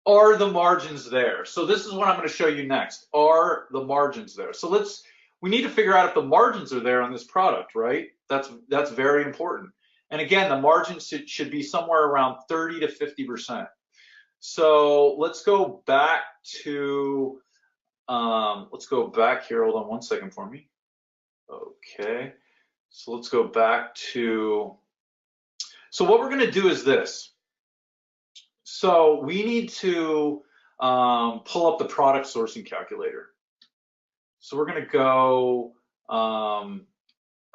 Are the margins there? So this is what I'm going to show you next. Are the margins there? So we need to figure out if the margins are there on this product, right? That's very important. And again, the margins should be somewhere around 30 to 50%. So let's go back to, let's go back here. Hold on one second for me. Okay. So let's go back to, so what we're going to do is this. So we need to pull up the product sourcing calculator. So we're going to go,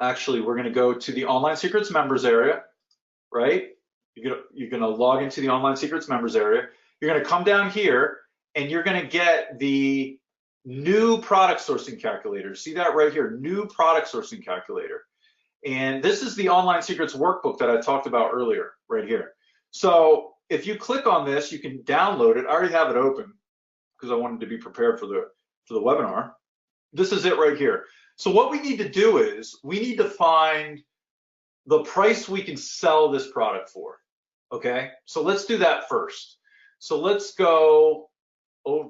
actually, we're going to go to the Online Secrets members area, right? You're going to log into the Online Secrets members area. You're going to come down here and you're going to get the new product sourcing calculator. See that right here, new product sourcing calculator. And this is the Online Secrets workbook that I talked about earlier, right here. So if you click on this, you can download it. I already have it open because I wanted to be prepared for the webinar. This is it right here. So what we need to do is we need to find the price we can sell this product for. Okay, so let's do that first. So let's go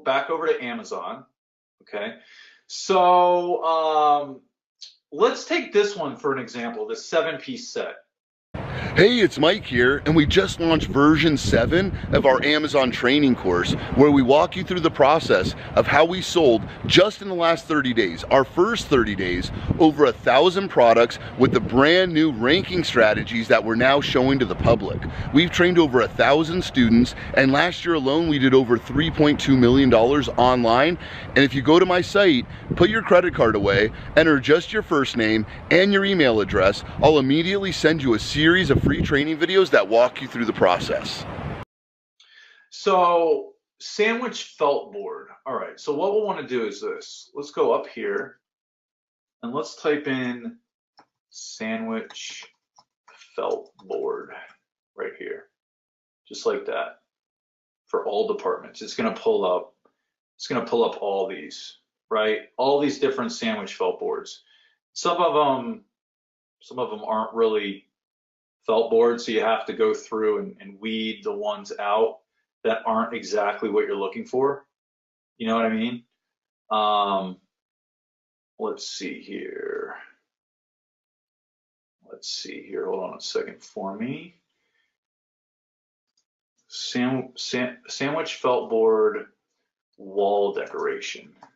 back over to Amazon. Okay, so let's take this one for an example, the 7-piece set. Hey, it's Mike here, and we just launched version 7 of our Amazon training course, where we walk you through the process of how we sold just in the last 30 days, our first 30 days, over 1,000 products with the brand new ranking strategies that we're now showing to the public. We've trained over 1,000 students, and last year alone we did over $3.2 million online. And if you go to my site, put your credit card away, enter just your first name and your email address, I'll immediately send you a series of free training videos that walk you through the process. So sandwich felt board. All right, so what we'll want to do is this. Let's go up here and let's type in sandwich felt board right here, just like that, for all departments. It's going to pull up all these, right? All these different sandwich felt boards. Some of them aren't really felt boards, so you have to go through and weed the ones out that aren't exactly what you're looking for. You know what I mean? Let's see here. Hold on a second for me. Sandwich felt board wall decoration. I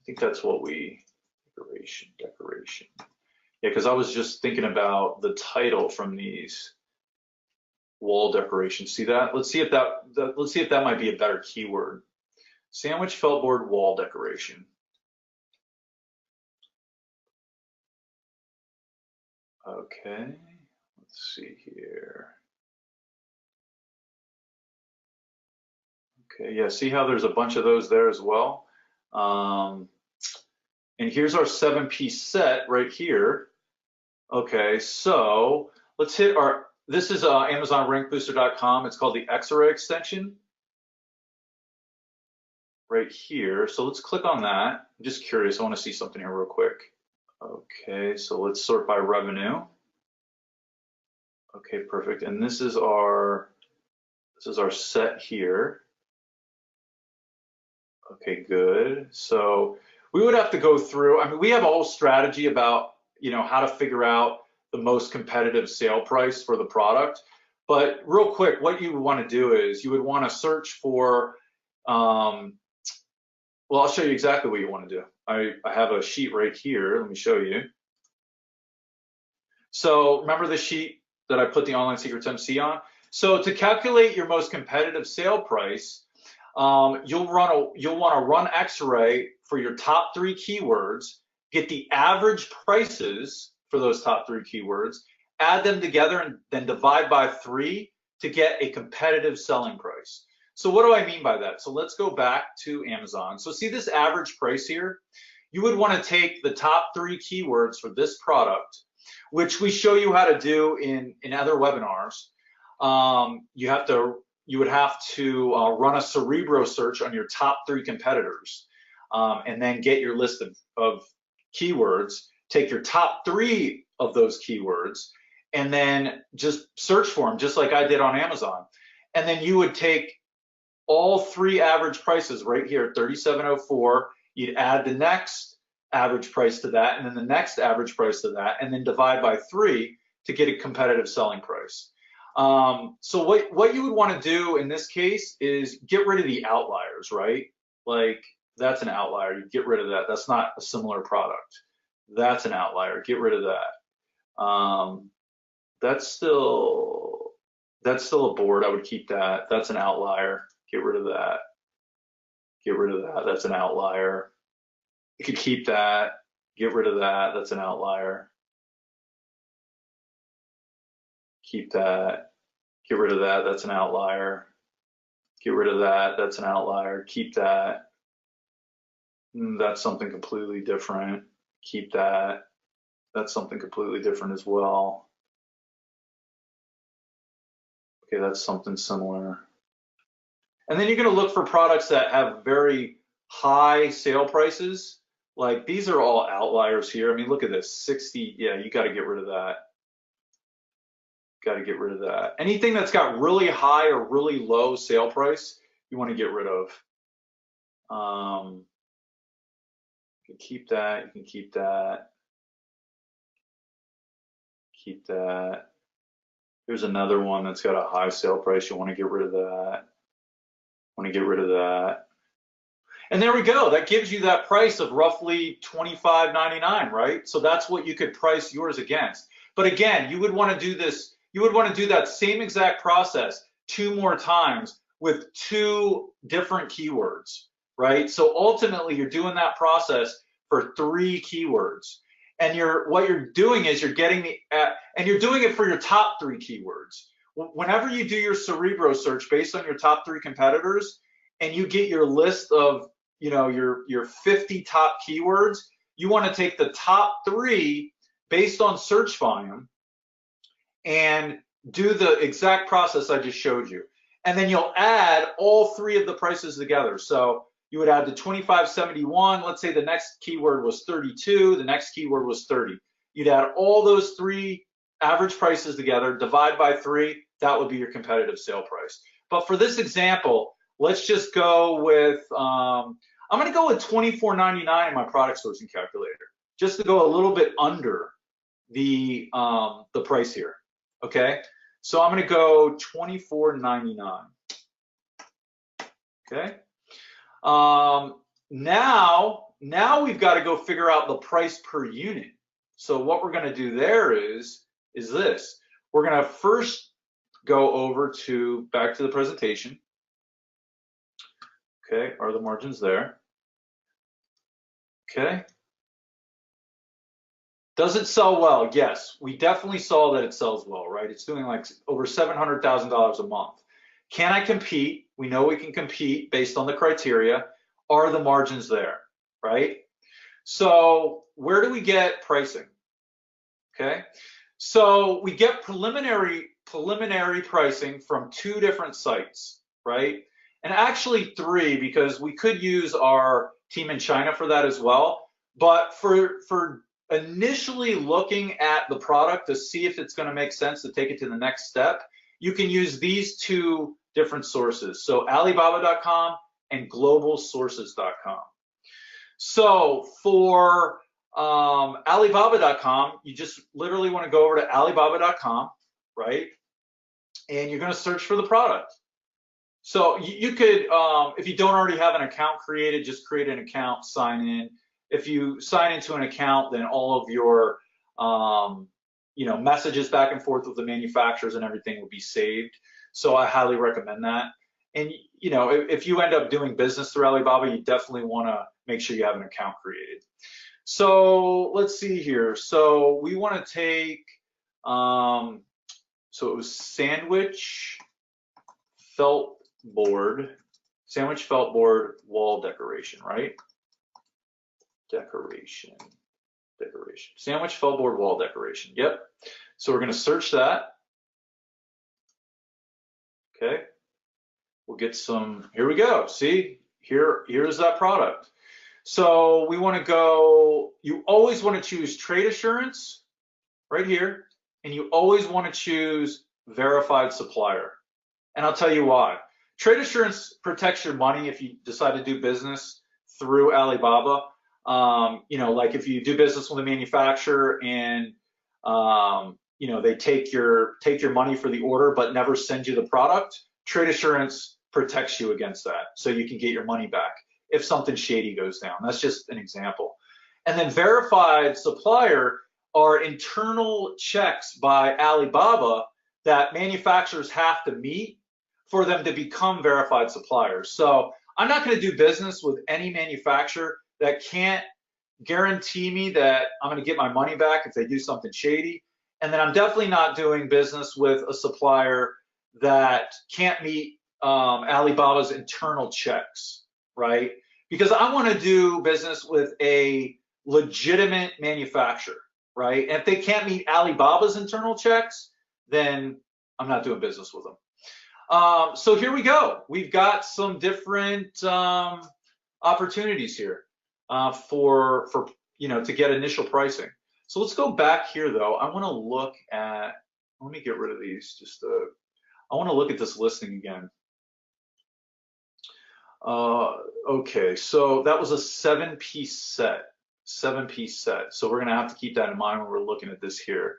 think that's what decoration. Yeah, because I was just thinking about the title from these wall decorations. See that? Let's see if that might be a better keyword. Sandwich feltboard wall decoration. Okay, let's see here. Okay, yeah, see how there's a bunch of those there as well. And here's our 7-piece set right here. Okay, so let's hit this is AmazonRankBooster.com. It's called the Xarray extension right here. So let's click on that. I'm just curious, I want to see something here real quick. Okay, so let's sort by revenue. Okay, perfect. And this is our set here. Okay, good. So we would have to go through, I mean, we have a whole strategy about, you know, how to figure out the most competitive sale price for the product. But real quick, what you would want to do is you would want to search for, well, I'll show you exactly what you want to do. I have a sheet right here. Let me show you. So remember the sheet that I put the Online Secrets MC on? So to calculate your most competitive sale price, you'll want to run Xarray for your top 3 keywords, get the average prices for those top 3 keywords, add them together, and then divide by 3 to get a competitive selling price. So what do I mean by that? So let's go back to Amazon. So see this average price here? You would want to take the top 3 keywords for this product, which we show you how to do in other webinars. You would have to run a Cerebro search on your top 3 competitors, and then get your list of keywords, take your top 3 of those keywords, and then just search for them, just like I did on Amazon. And then you would take all three average prices right here, 3704. You'd add the next average price to that, and then the next average price to that, and then divide by 3 to get a competitive selling price. So what you would want to do in this case is get rid of the outliers, right? Like that's an outlier. You get rid of that. That's not a similar product. That's an outlier. Get rid of that. That's still a board. I would keep that. That's an outlier. Get rid of that. Get rid of that. That's an outlier. You could keep that. Get rid of that. That's an outlier. Keep that. Get rid of that. That's an outlier. Get rid of that. That's an outlier. Keep that. That's something completely different. Keep that. That's something completely different as well. Okay, that's something similar. And then you're going to look for products that have very high sale prices. Like these are all outliers here. I mean, look at this, 60. Yeah, you got to get rid of that. Got to get rid of that. Anything that's got really high or really low sale price, you want to get rid of. You can keep that. You can keep that. Keep that. Here's another one that's got a high sale price. You want to get rid of that. Want to get rid of that. And there we go. That gives you that price of roughly $25.99, right? So that's what you could price yours against. But again, you would want to do this. You would want to do that same exact process 2 more times with 2 different keywords, right? So ultimately, you're doing that process for 3 keywords. And what you're doing is you're getting and you're doing it for your top 3 keywords. Whenever you do your Cerebro search based on your top 3 competitors, and you get your list of, your 50 top keywords, you want to take the top 3 based on search volume and do the exact process I just showed you. And then you'll add all 3 of the prices together. So you would add the 2571. Let's say the next keyword was 32. The next keyword was 30. You'd add all those 3 average prices together, divide by 3. That would be your competitive sale price. But for this example, let's just go with, I'm going to go with $24.99 in my product sourcing calculator, just to go a little bit under the price here. Okay, so I'm going to go $24.99. Okay. Now we've got to go figure out the price per unit. So what we're going to do there is this. We're going to first go over back to the presentation. Okay, are the margins there? Okay. Does it sell well? Yes, we definitely saw that it sells well, right? It's doing like over $700,000 a month. Can I compete? We know we can compete based on the criteria. Are the margins there, right? So where do we get pricing? Okay, so we get preliminary pricing from 2 different sites, right? And actually 3, because we could use our team in China for that as well. But for initially looking at the product to see if it's going to make sense to take it to the next step, you can use these 2 different sources. So Alibaba.com and globalsources.com. So for Alibaba.com, you just literally want to go over to Alibaba.com, right? And you're going to search for the product. So you could, if you don't already have an account created, just create an account, sign in. If you sign into an account, then all of your messages back and forth with the manufacturers and everything will be saved. So I highly recommend that. And if you end up doing business through Alibaba, you definitely want to make sure you have an account created. So let's see here. So we want to take, so it was sandwich felt board wall decoration, right? Decoration, sandwich felt board wall decoration. Yep. So we're going to search that. Okay. We'll get some, here we go. See, here's that product. So we want to go, you always want to choose trade assurance right here, and you always want to choose verified supplier. And I'll tell you why. Trade assurance protects your money if you decide to do business through Alibaba. You know, like if you do business with a manufacturer and you know, they take your money for the order but never send you the product, trade assurance protects you against that, so you can get your money back if something shady goes down. That's just an example. And then verified supplier are internal checks by Alibaba that manufacturers have to meet for them to become verified suppliers. So I'm not going to do business with any manufacturer that can't guarantee me that I'm going to get my money back if they do something shady. And then I'm definitely not doing business with a supplier that can't meet Alibaba's internal checks, right? Because I want to do business with a legitimate manufacturer, right? And if they can't meet Alibaba's internal checks, then I'm not doing business with them. So here we go. We've got some different opportunities here for you know, to get initial pricing. So let's go back here though. I want to look at, let me get rid of these. Just I want to look at this listing again. Okay, so that was a 7-piece set. 7-piece set. So we're gonna have to keep that in mind when we're looking at this here.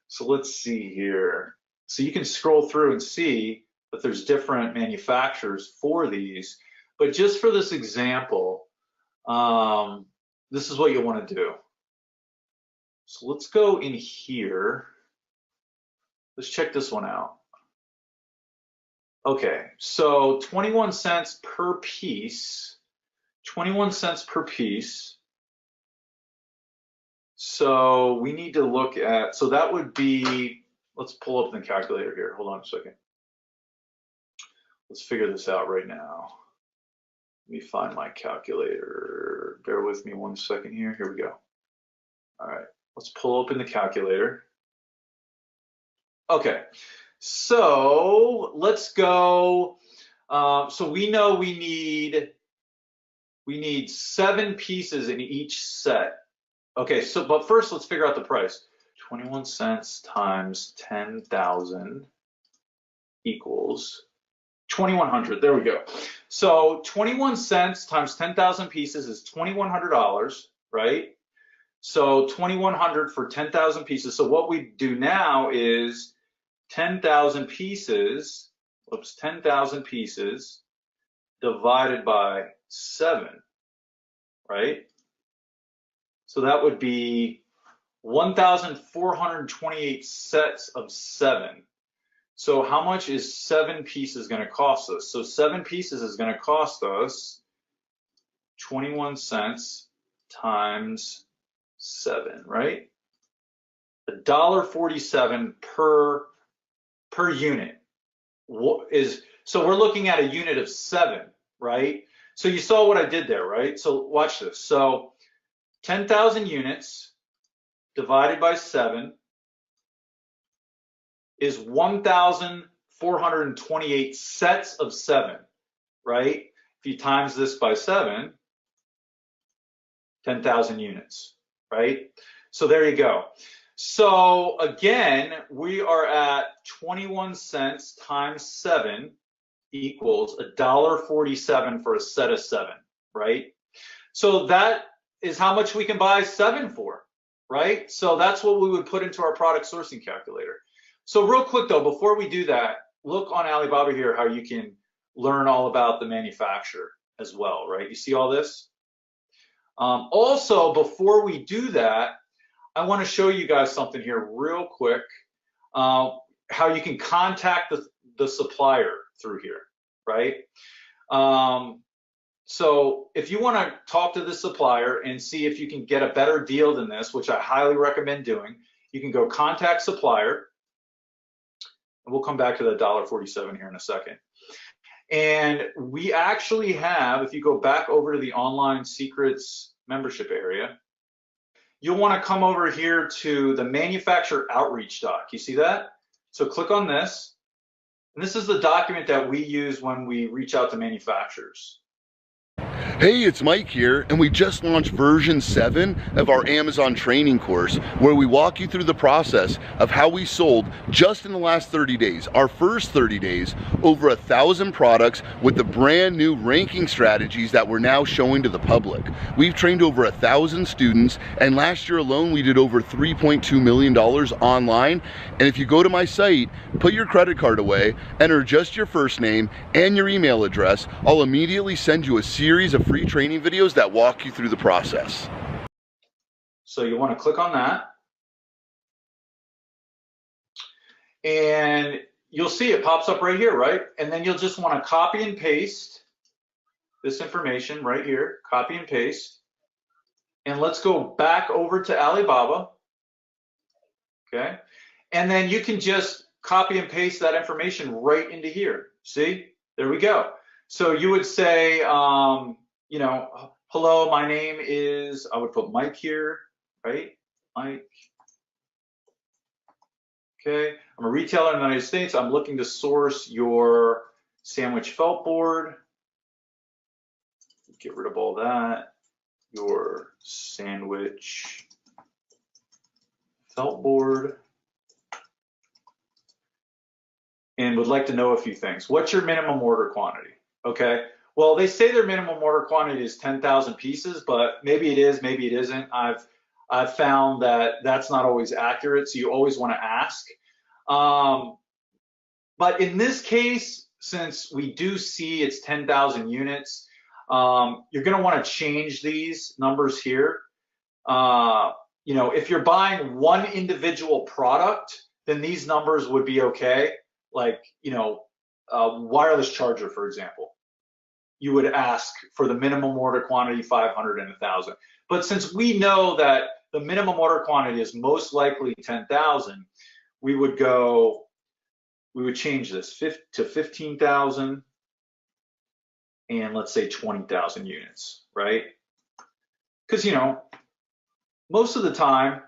So let's see here. So you can scroll through and see that there's different manufacturers for these, but just for this example, this is what you want to do. So let's go in here. Let's check this one out. Okay, so 21 cents per piece, 21 cents per piece. So we need to look at, so that would be, let's pull up the calculator here. Hold on a second. Let's figure this out right now. Let me find my calculator. Bear with me one second here. Here we go. All right, let's pull open the calculator. Okay, so let's go. So we know we need 7 pieces in each set. Okay, so but first let's figure out the price. 21 cents times 10,000 equals 2,100. There we go. So 21 cents times 10,000 pieces is $2,100, right? So 2,100 for 10,000 pieces. So what we do now is 10,000 pieces, 10,000 pieces divided by 7, right? So that would be 1,428 sets of 7. So how much is 7 pieces going to cost us? So 7 pieces is going to cost us 21 cents times 7, right? $1.47 per unit. So we're looking at a unit of 7, right? So you saw what I did there, right? So watch this. So 10,000 units divided by 7 is 1,428 sets of 7, right? If you times this by 7, 10,000 units, right? So there you go. So again, we are at 21 cents times 7 equals $1.47 for a set of 7, right? So that is how much we can buy 7 for, right? So that's what we would put into our product sourcing calculator. So real quick though, before we do that, look on Alibaba here how you can learn all about the manufacturer as well, right? You see all this? Also, before we do that, I want to show you guys something here real quick, how you can contact the supplier through here, right? So if you want to talk to the supplier and see if you can get a better deal than this, which I highly recommend doing, you can go contact supplier, and we'll come back to that $1.47 here in a second. And we actually have, if you go back over to the Online Secrets membership area, you'll want to come over here to the manufacturer outreach doc. You see that? So click on this. And this is the document that we use when we reach out to manufacturers. Hey, it's Mike here, and we just launched version 7 of our Amazon training course, where we walk you through the process of how we sold just in the last 30 days, our first 30 days, over 1,000 products with the brand new ranking strategies that we're now showing to the public. We've trained over 1,000 students, and last year alone we did over $3.2 million online. And if you go to my site, put your credit card away, enter just your first name and your email address, I'll immediately send you a series of free training videos that walk you through the process. So you want to click on that, and you'll see it pops up right here, right? And then you'll just want to copy and paste this information right here, copy and paste. And let's go back over to Alibaba, okay? And then you can just copy and paste that information right into here. See, there we go. So you would say, you know, hello, my name is, I would put Mike here, right? Mike. Okay, I'm a retailer in the United States. I'm looking to source your sandwich felt board. Get rid of all that. Your sandwich felt board. And would like to know a few things. What's your minimum order quantity? Okay. Well, they say their minimum order quantity is 10,000 pieces, but maybe it is, maybe it isn't. I've found that that's not always accurate, so you always want to ask. But in this case, since we do see it's 10,000 units, you're going to want to change these numbers here. You know, if you're buying one individual product, then these numbers would be okay. Like, you know, a wireless charger, for example. You would ask for the minimum order quantity 500 and 1,000. But since we know that the minimum order quantity is most likely 10,000, we would change this to 15,000 and let's say 20,000 units, right? Because, you know, most of the time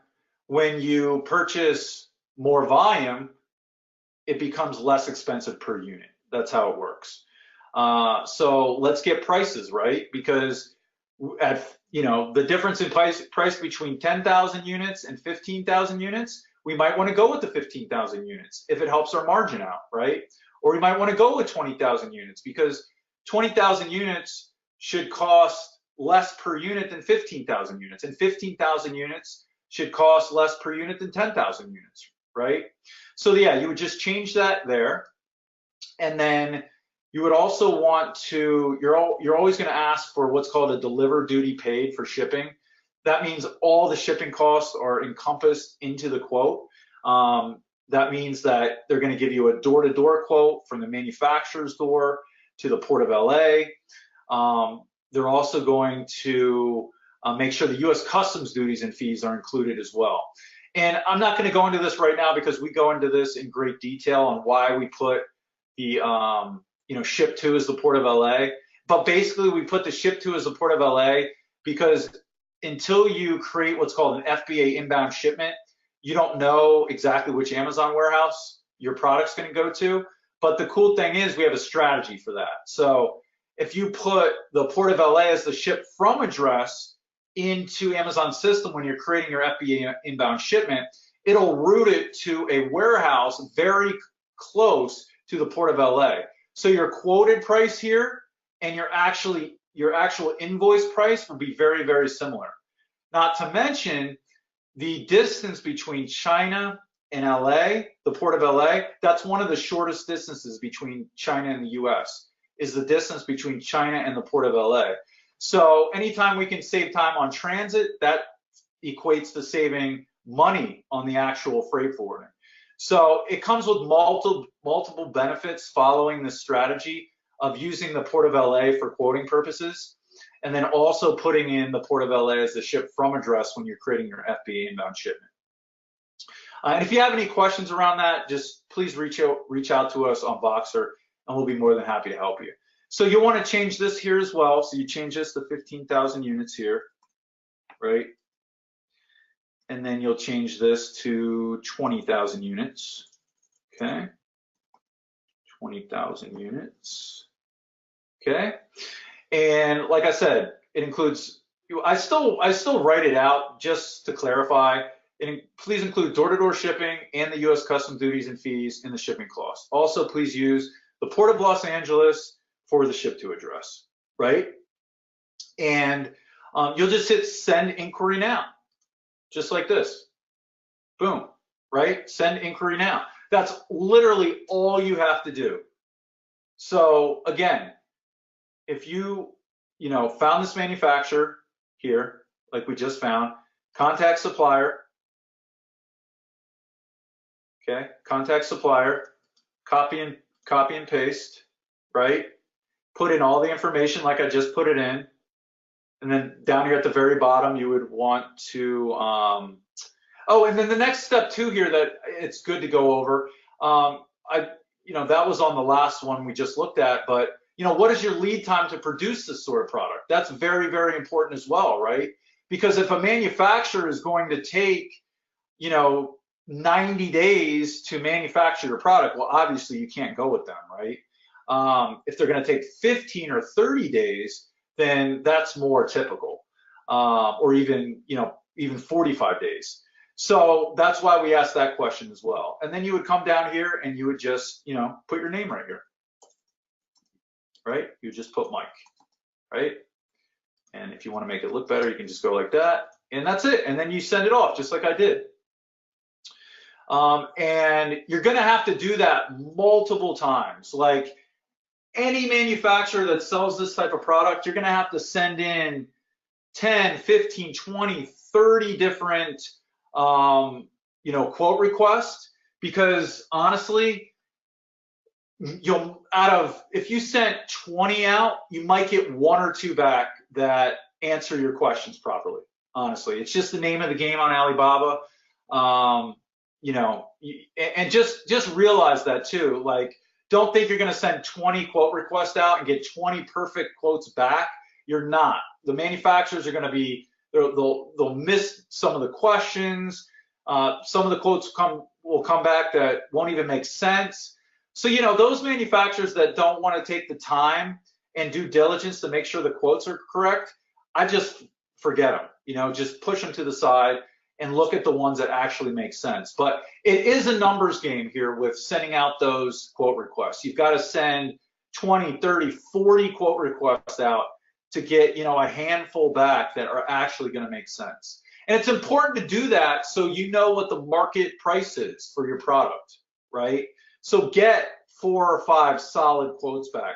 when you purchase more volume, it becomes less expensive per unit. That's how it works. So let's get prices, right? Because at, you know, the difference in price between 10,000 units and 15,000 units, we might want to go with the 15,000 units if it helps our margin out, right? Or we might want to go with 20,000 units because 20,000 units should cost less per unit than 15,000 units, and 15,000 units should cost less per unit than 10,000 units, right? So yeah, you would just change that there, and then you would also want to, you're always going to ask for what's called a deliver duty paid for shipping. That means all the shipping costs are encompassed into the quote. That means that they're going to give you a door-to-door quote from the manufacturer's door to the Port of LA. They're also going to make sure the US Customs duties and fees are included as well. And I'm not going to go into this right now because we go into this in great detail on why we put the you know, ship to as the Port of LA. But basically we put the ship to as the Port of LA because until you create what's called an FBA inbound shipment, you don't know exactly which Amazon warehouse your product's going to go to. But the cool thing is we have a strategy for that. So if you put the Port of LA as the ship from address into Amazon's system when you're creating your FBA inbound shipment, it'll route it to a warehouse very close to the Port of LA. So your quoted price here and your actual invoice price will be very, very similar. Not to mention the distance between China and LA, the Port of LA, that's one of the shortest distances between China and the US, is the distance between China and the Port of LA. So anytime we can save time on transit, that equates to saving money on the actual freight forwarding. So it comes with multiple benefits following this strategy of using the Port of LA for quoting purposes, and then also putting in the Port of LA as the ship from address when you're creating your FBA inbound shipment. And if you have any questions around that, just please reach out to us on Voxer, and we'll be more than happy to help you. So you'll want to change this here as well. So you change this to 15,000 units here, right? And then you'll change this to 20,000 units, okay? 20,000 units, okay? And like I said, it includes, I still write it out just to clarify. Please include door-to-door shipping and the U.S. custom duties and fees in the shipping cost. Also, please use the Port of Los Angeles for the ship to address, right? And you'll just hit send inquiry now, just like this. Boom, right? Send inquiry now. That's literally all you have to do. So again, if you found this manufacturer here, like we just found, contact supplier. Okay, contact supplier, copy and paste, right? Put in all the information like I just put it in. And then down here at the very bottom, you would want to, oh, and then the next step too here that it's good to go over, that was on the last one we just looked at, but what is your lead time to produce this sort of product? That's very, very important as well, right? Because if a manufacturer is going to take, 90 days to manufacture your product, well, obviously you can't go with them, right? If they're going to take 15 or 30 days, then that's more typical, or even 45 days. So that's why we asked that question as well. And then you would come down here and you would just, put your name right here, right? You just put Mike, right? And if you want to make it look better, you can just go like that, and that's it. And then you send it off just like I did. And you're going to have to do that multiple times. Like any manufacturer that sells this type of product, you're going to have to send in 10, 15, 20, 30 different, quote requests, because honestly, if you sent 20 out, you might get 1 or 2 back that answer your questions properly. Honestly, it's just the name of the game on Alibaba. And just realize that too. Like, don't think you're going to send 20 quote requests out and get 20 perfect quotes back. You're not. The manufacturers are going to they'll miss some of the questions. Some of the quotes will come back that won't even make sense. So, those manufacturers that don't want to take the time and due diligence to make sure the quotes are correct, I just forget them. Just push them to the side and look at the ones that actually make sense. But it is a numbers game here with sending out those quote requests. You've got to send 20, 30, 40 quote requests out to get, a handful back that are actually going to make sense. And it's important to do that so you know what the market price is for your product, right? So get 4 or 5 solid quotes back.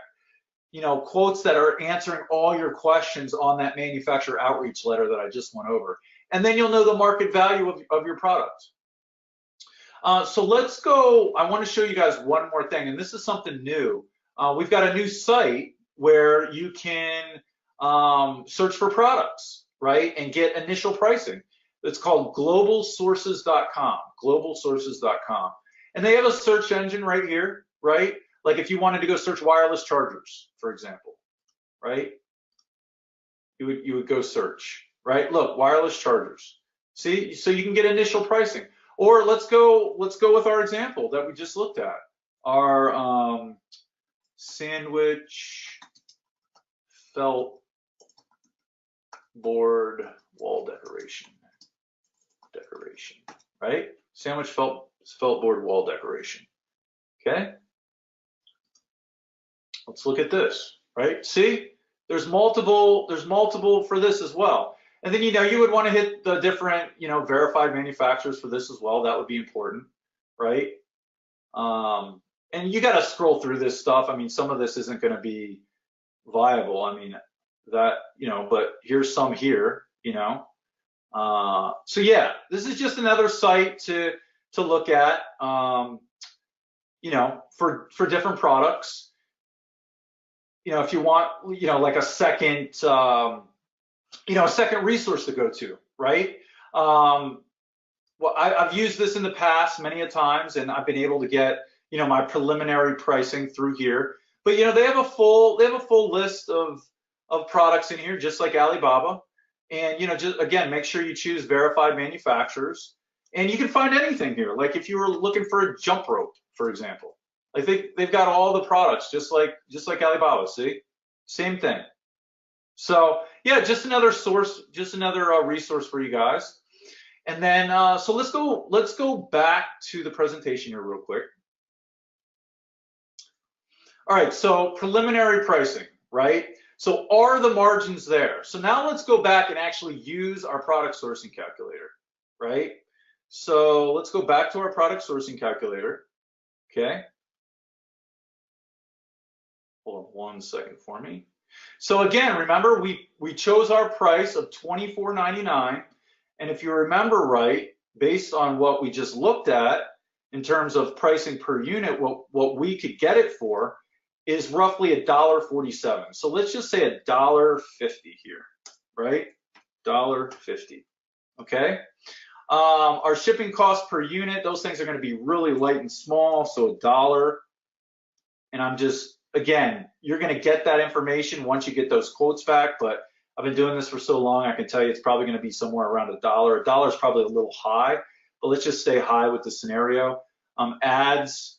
Quotes that are answering all your questions on that manufacturer outreach letter that I just went over. And then you'll know the market value of your product. So let's go. I want to show you guys one more thing, and this is something new. We've got a new site where you can search for products, right, and get initial pricing. It's called globalsources.com, globalsources.com. And they have a search engine right here, right? Like if you wanted to go search wireless chargers, for example, right? You would go search, right? Look, wireless chargers. See, so you can get initial pricing. Or let's go with our example that we just looked at. Our sandwich felt board wall decoration, right? Sandwich felt board wall decoration. Okay. Let's look at this, right? See, there's multiple for this as well. And then, you would want to hit the different, verified manufacturers for this as well. That would be important, right? And you got to scroll through this stuff. I mean, some of this isn't going to be viable. I mean, that, but here's some here, So yeah, this is just another site to look at, for different products. If you want, like a second, a second resource to go to, right? Well, I've used this in the past many a times, and I've been able to get, my preliminary pricing through here. But they have a full list of products in here, just like Alibaba. And just again, make sure you choose verified manufacturers. And you can find anything here. Like if you were looking for a jump rope, for example, I think they've got all the products, just like Alibaba. See, same thing. So yeah, just another source, just another resource for you guys. And then, so let's go back to the presentation here real quick. All right, so preliminary pricing, right? So are the margins there? So now let's go back and actually use our product sourcing calculator, right? So let's go back to our product sourcing calculator, okay? Hold on 1 second for me. So again, remember we chose our price of $24.99, and if you remember right, based on what we just looked at in terms of pricing per unit, what we could get it for is roughly $1.47. So let's just say $1.50 here, right? $1.50, okay? Our shipping costs per unit, those things are going to be really light and small, so $1. And I'm just, again, you're going to get that information once you get those quotes back, but I've been doing this for so long, I can tell you it's probably going to be somewhere around $1. $1 is probably a little high, but let's just stay high with the scenario. Ads,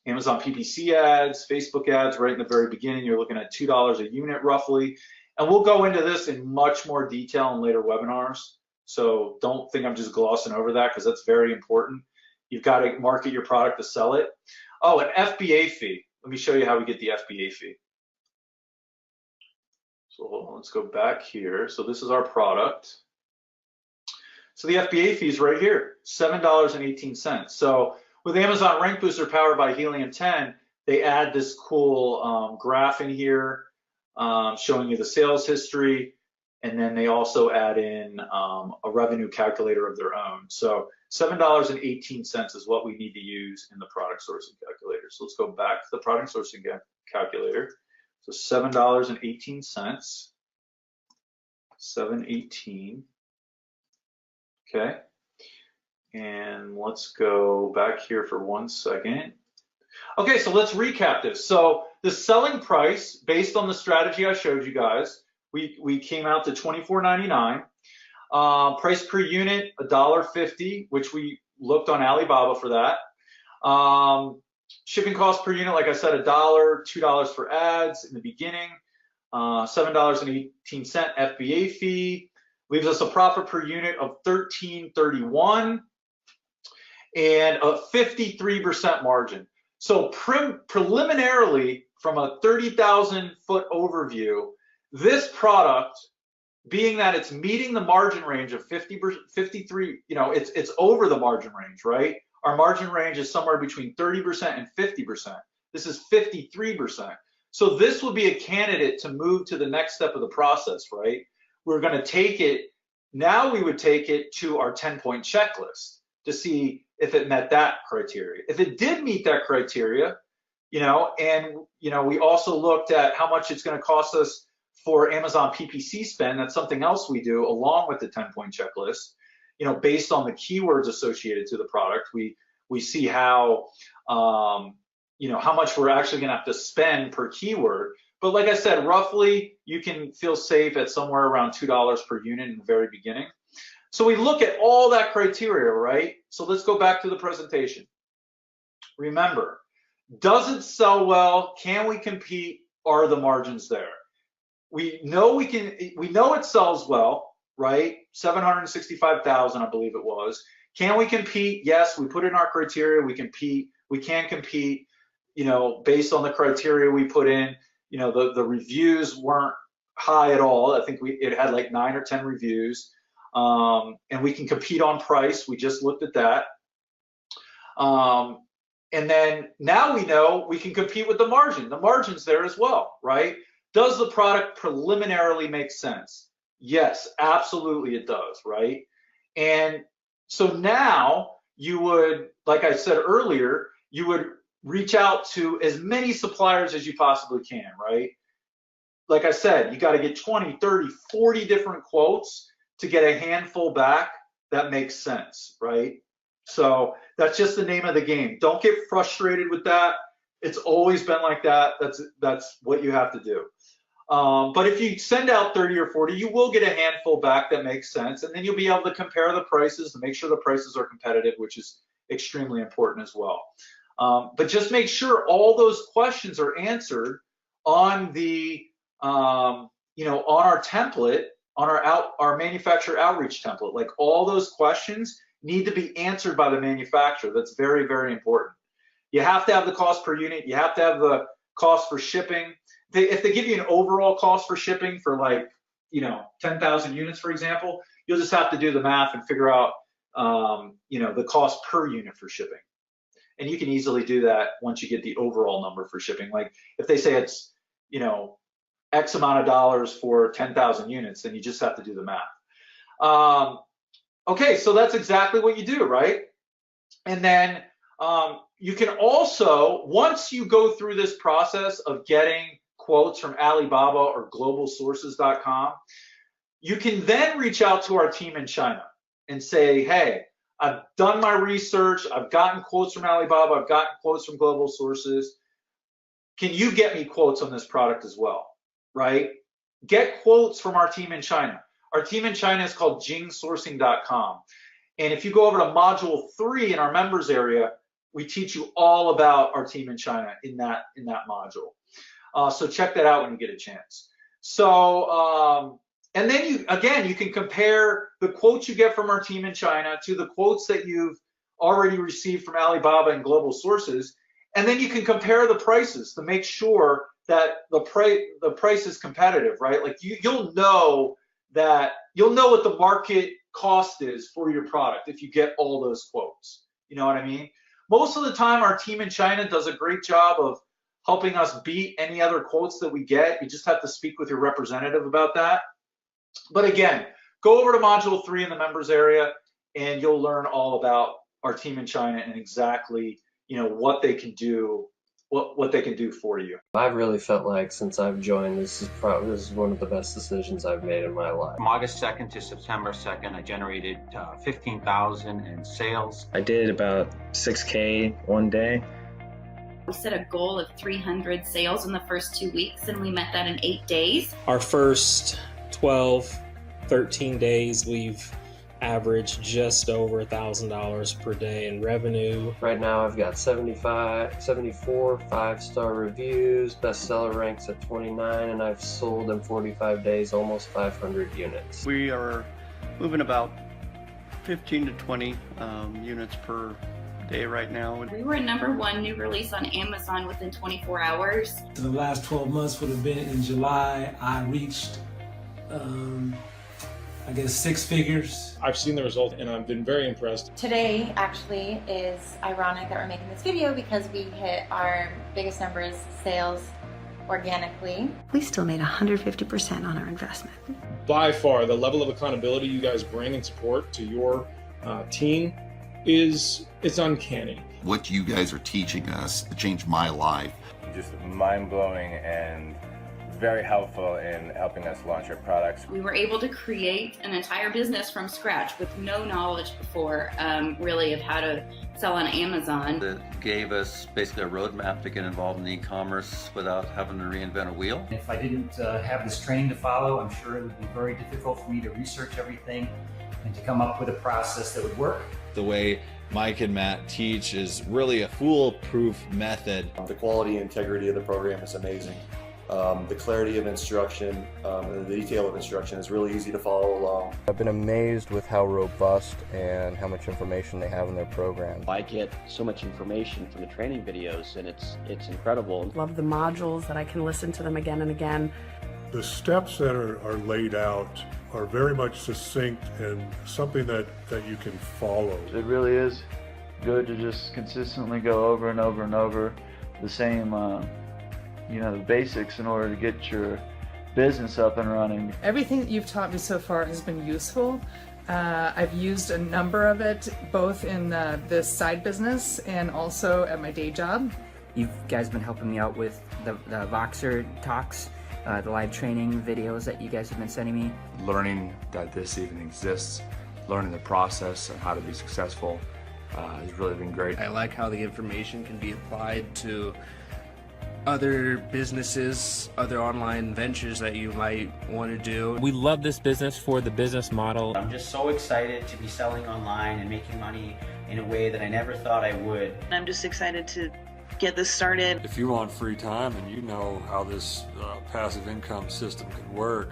Amazon PPC ads, Facebook ads, right in the very beginning, you're looking at $2 a unit roughly. And we'll go into this in much more detail in later webinars. So don't think I'm just glossing over that, because that's very important. You've got to market your product to sell it. Oh, an FBA fee. Let me show you how we get the FBA fee. So hold on, let's go back here. So this is our product. So the FBA fee is right here, $7.18. So with Amazon Rank Booster powered by Helium 10, they add this cool graph in here showing you the sales history, and then they also add in a revenue calculator of their own. So $7.18 is what we need to use in the product sourcing calculator. So let's go back to the product sourcing calculator. So $7.18, 718, okay. And let's go back here for 1 second. Okay, so let's recap this. So the selling price, based on the strategy I showed you guys, we came out to $24.99. Price per unit, $1.50, which we looked on Alibaba for that. Shipping cost per unit, like I said, $1, $2 for ads in the beginning, $7.18 FBA fee, leaves us a profit per unit of $13.31 and a 53% margin. So preliminarily, from a 30,000 foot overview, this product, being that it's meeting the margin range of 53, you know, it's over the margin range, right? Our margin range is somewhere between 30% and 50%. This is 53%. So this would be a candidate to move to the next step of the process, right? We're going to take it, now we would take it to our 10-point checklist to see if it met that criteria. If it did meet that criteria, you know, and, you know, we also looked at how much it's going to cost us for Amazon PPC spend. That's something else we do along with the 10-point checklist. You know, based on the keywords associated to the product, we see how, you know, how much we're actually going to have to spend per keyword. But like I said, roughly you can feel safe at somewhere around $2 per unit in the very beginning. So we look at all that criteria, right? So let's go back to the presentation. Remember, does it sell well? Can we compete? Are the margins there? We know it sells well, right? 765,000, I believe it was. Can we compete? Yes, we put in our criteria, we compete, we can compete, you know, based on the criteria we put in. You know, the reviews weren't high at all. I think it had like 9 or 10 reviews. And we can compete on price. We just looked at that. And then now we know we can compete with the margin. The margin's there as well, right? Does the product preliminarily make sense? Yes, absolutely it does, right? And so now you would, like I said earlier, you would reach out to as many suppliers as you possibly can, right? Like I said, you got to get 20, 30, 40 different quotes to get a handful back that makes sense, right? So that's just the name of the game. Don't get frustrated with that. It's always been like that. That's what you have to do. But if you send out 30 or 40, you will get a handful back that makes sense, and then you'll be able to compare the prices to make sure the prices are competitive, which is extremely important as well. But just make sure all those questions are answered on the on our template, on our manufacturer outreach template, like all those questions need to be answered by the manufacturer. That's very, very important. You have to have the cost per unit. You have to have the cost for shipping. If they give you an overall cost for shipping for like, 10,000 units, for example, you'll just have to do the math and figure out, the cost per unit for shipping. And you can easily do that once you get the overall number for shipping. Like if they say it's, X amount of dollars for 10,000 units, then you just have to do the math. Okay, so that's exactly what you do, right? And then you can also, once you go through this process of getting quotes from Alibaba or globalsources.com, you can then reach out to our team in China and say, hey, I've done my research, I've gotten quotes from Alibaba, I've gotten quotes from Global Sources. Can you get me quotes on this product as well, right? Get quotes from our team in China. Our team in China is called jingsourcing.com. And if you go over to module 3 in our members area, we teach you all about our team in China in that module. So check that out when you get a chance. So, and then you can compare the quotes you get from our team in China to the quotes that you've already received from Alibaba and Global Sources. And then you can compare the prices to make sure that the price is competitive, right? Like you'll know what the market cost is for your product if you get all those quotes. You know what I mean? Most of the time, our team in China does a great job of helping us beat any other quotes that we get. You just have to speak with your representative about that. But again, go over to module 3 in the members area and you'll learn all about our team in China and exactly, what they can do, what they can do for you. I've really felt like since I've joined, this is one of the best decisions I've made in my life. From August 2nd to September 2nd, I generated 15,000 in sales. I did about 6K one day. We set a goal of 300 sales in the first 2 weeks, and we met that in 8 days. Our first 12, 13 days, we've averaged just over $1,000 per day in revenue. Right now I've got 74 5-star reviews, bestseller ranks at 29, and I've sold in 45 days almost 500 units. We are moving about 15 to 20 units per day right now. We were #1 new release on Amazon within 24 hours. In the last 12 months would have been in July, I reached 6 figures. I've seen the result and I've been very impressed. Today actually is ironic that we're making this video because we hit our biggest numbers sales organically. We still made 150% on our investment. By far, the level of accountability you guys bring and support to your team it's uncanny. What you guys are teaching us changed my life. Just mind-blowing and very helpful in helping us launch our products. We were able to create an entire business from scratch with no knowledge before, really, of how to sell on Amazon. It gave us basically a roadmap to get involved in e-commerce without having to reinvent a wheel. If I didn't have this training to follow, I'm sure it would be very difficult for me to research everything and to come up with a process that would work. The way Mike and Matt teach is really a foolproof method. The quality and integrity of the program is amazing. The clarity of instruction, and the detail of instruction is really easy to follow along. I've been amazed with how robust and how much information they have in their program. I get so much information from the training videos and it's incredible. Love the modules that I can listen to them again and again. The steps that are laid out are very much succinct and something that you can follow. It really is good to just consistently go over and over and over the same the basics in order to get your business up and running. Everything that you've taught me so far has been useful. I've used a number of it both in this side business and also at my day job. You guys been helping me out with the Voxer talks, the live training videos that you guys have been sending me. Learning that this even exists, learning the process and how to be successful has really been great. I like how the information can be applied to other businesses, other online ventures that you might want to do. We love this business for the business model. I'm just so excited to be selling online and making money in a way that I never thought I would. I'm just excited to get this started. If you want free time and you know how this passive income system can work,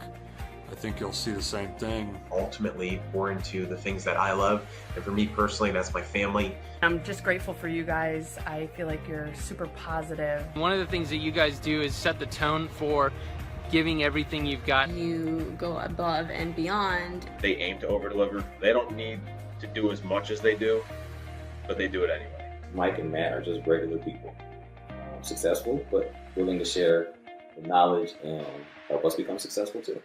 I think you'll see the same thing. Ultimately, pour into the things that I love, and for me personally, that's my family. I'm just grateful for you guys. I feel like you're super positive. One of the things that you guys do is set the tone for giving everything you've got. You go above and beyond. They aim to over-deliver. They don't need to do as much as they do, but they do it anyway. Mike and Matt are just regular people. Successful, but willing to share the knowledge and help us become successful too.